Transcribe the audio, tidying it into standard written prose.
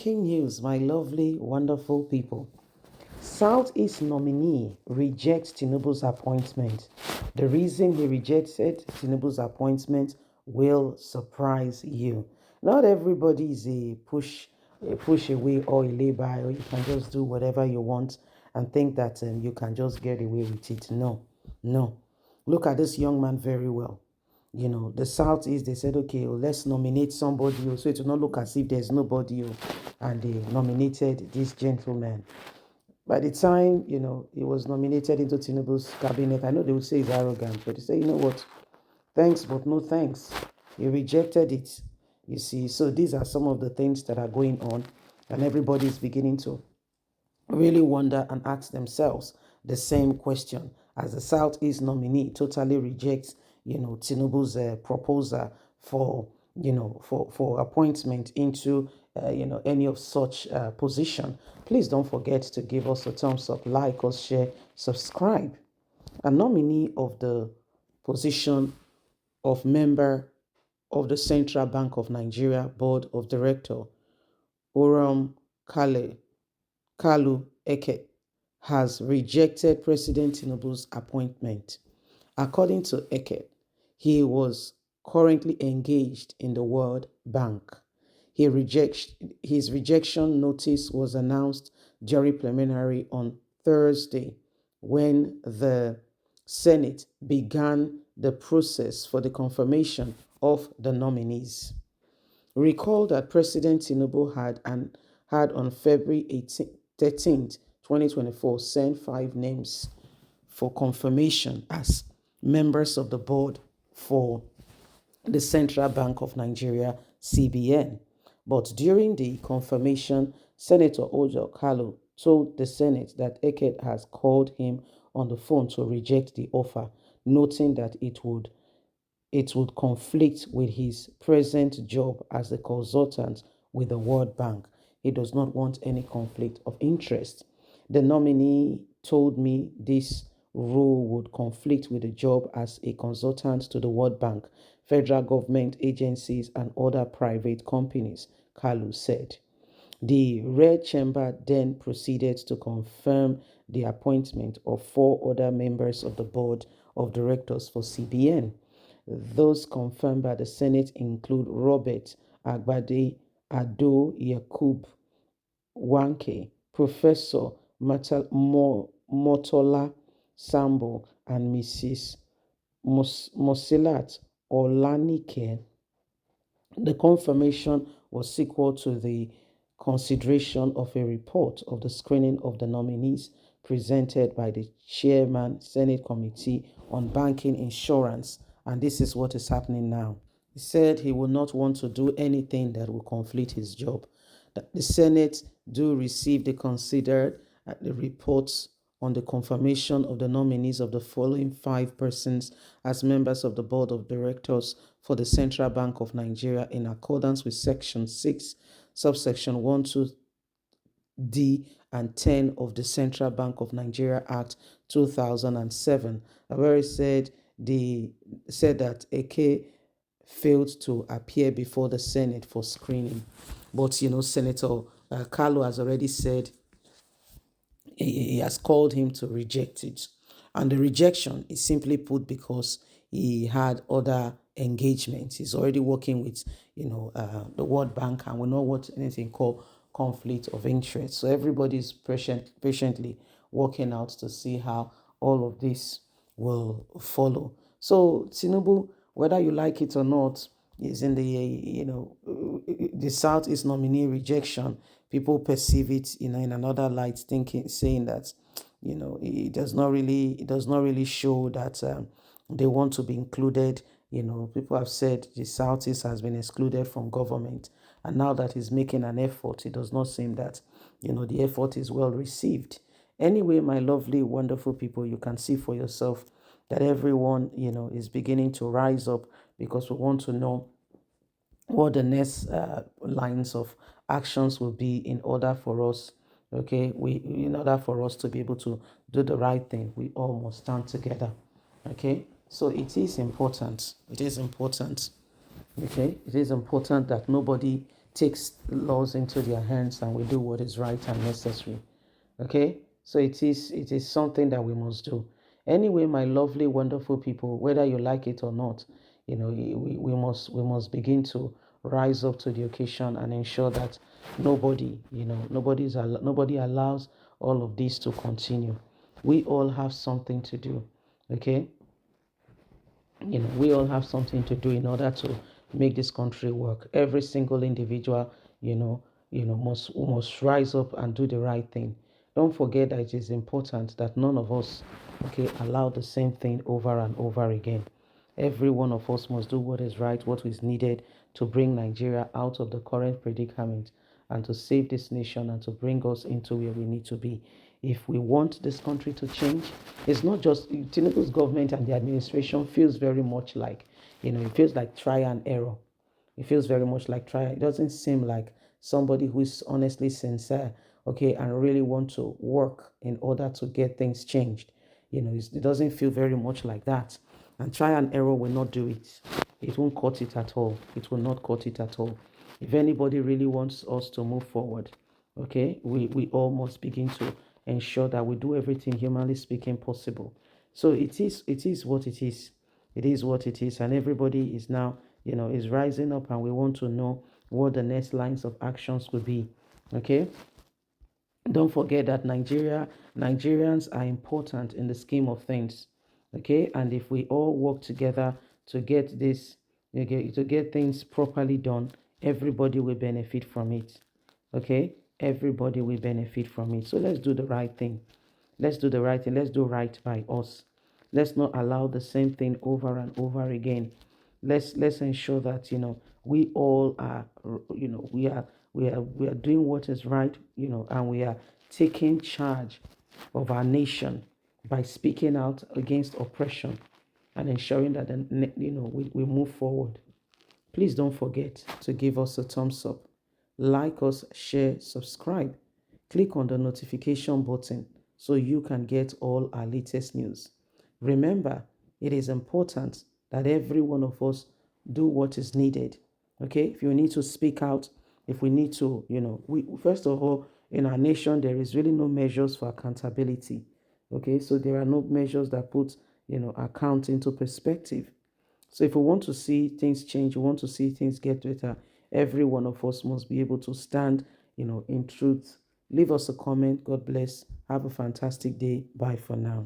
Breaking news, my lovely, wonderful people. Southeast nominee rejects Tinubu's appointment. The reason he rejected Tinubu's appointment will surprise you. Not everybody is a push away or a lay by, or you can just do whatever you want and think that you can just get away with it. No, no. Look at this young man very well. The Southeast, they said, okay, well, let's nominate somebody, so it will not look as if there's nobody, and they nominated this gentleman. By the time, he was nominated into Tinubu's cabinet, I know they would say he's arrogant, but they say, you know what, thanks, but no thanks. He rejected it, you see. So these are some of the things that are going on, and everybody is beginning to really wonder and ask themselves the same question as the Southeast nominee totally rejects, Tinubu's proposal for, for appointment into, any of such position. Please don't forget to give us a thumbs up, like us, share, subscribe. A nominee of the position of member of the Central Bank of Nigeria Board of Director, Oram Kalu Eke, has rejected President Tinubu's appointment. According to Eke, he was currently engaged in the World Bank. His rejection notice was announced during preliminary on Thursday when the Senate began the process for the confirmation of the nominees. Recall that President Tinubu had on February 13th, 2024, sent 5 names for confirmation as members of the board for the Central Bank of Nigeria, CBN. But during the confirmation, Senator Orji Kalu told the Senate that Eke has called him on the phone to reject the offer, noting that it would conflict with his present job as a consultant with the World Bank. He does not want any conflict of interest. The nominee told me this role would conflict with the job as a consultant to the World Bank, federal government agencies, and other private companies, Kalu said. The Red Chamber then proceeded to confirm the appointment of 4 other members of the board of directors for CBN. Those confirmed by the Senate include Robert Agbade, Ado Yakub Wanke, Professor Motola Sambo, and Mrs. Mosilat Olanike. The confirmation was sequel to the consideration of a report of the screening of the nominees presented by the chairman, Senate Committee on Banking Insurance, and this is what is happening now. He said he will not want to do anything that will conflict his job. That the Senate do receive the considered the reports on the confirmation of the nominees of the following 5 persons as members of the Board of Directors for the Central Bank of Nigeria in accordance with Section 6, subsection 1, 2D and 10 of the Central Bank of Nigeria Act 2007, where it said that Eke failed to appear before the Senate for screening. But, Senator Kalu has already said he has called him to reject it. And the rejection is simply put because he had other engagements. He's already working with, the World Bank, and we know what anything called conflict of interest. So everybody's patiently working out to see how all of this will follow. So Tinubu, whether you like it or not, is in the Southeast nominee rejection. People perceive it, in another light, saying that, it does not really show that they want to be included. People have said the Southeast has been excluded from government, and now that he's making an effort, it does not seem that, the effort is well received. Anyway, my lovely, wonderful people, you can see for yourself that everyone, is beginning to rise up, because we want to know what the next lines of actions will be in order for us, in order for us to be able to do the right thing. We all must stand together, okay? So it is important. It is important, okay? It is important that nobody takes laws into their hands and we do what is right and necessary. Okay, so it is something that we must do. Anyway, my lovely, wonderful people, whether you like it or not, we must begin to rise up to the occasion and ensure that nobody allows all of this to continue. We all have something to do. Okay, we all have something to do in order to make this country work. Every single individual, must rise up and do the right thing. Don't forget that it is important that none of us, okay, allow the same thing over and over again. Every one of us must do what is right, what is needed to bring Nigeria out of the current predicament and to save this nation and to bring us into where we need to be. If we want this country to change, it's not just Tinubu's government and the administration feels very much like, it feels like try and error. It feels very much like try. It doesn't seem like somebody who is honestly sincere, okay, and really want to work in order to get things changed. It doesn't feel very much like that. And try and error will not do it. It won't cut it at all. It will not cut it at all. If anybody really wants us to move forward, okay, we all must begin to ensure that we do everything humanly speaking possible. So it is what it is. It is what it is, and everybody is now, is rising up, and we want to know what the next lines of actions could be. Okay, don't forget that Nigerians are important in the scheme of things. Okay, and if we all work together to get this, okay, to get things properly done, everybody will benefit from it. Okay, everybody will benefit from it. So let's do the right thing. Let's do the right thing. Let's do right by us. Let's not allow the same thing over and over again. Let's ensure that we all are, we are doing what is right, and we are taking charge of our nation by speaking out against oppression and ensuring that we move forward. Please don't forget to give us a thumbs up, like us, share, subscribe. Click on the notification button so you can get all our latest news. Remember, it is important that every one of us do what is needed. Okay, if you need to speak out, if we need to, we first of all, in our nation there is really no measures for accountability. Okay, so there are no measures that put account into perspective. So if we want to see things change, we want to see things get better, every one of us must be able to stand, in truth. Leave us a comment. God bless. Have a fantastic day. Bye for now.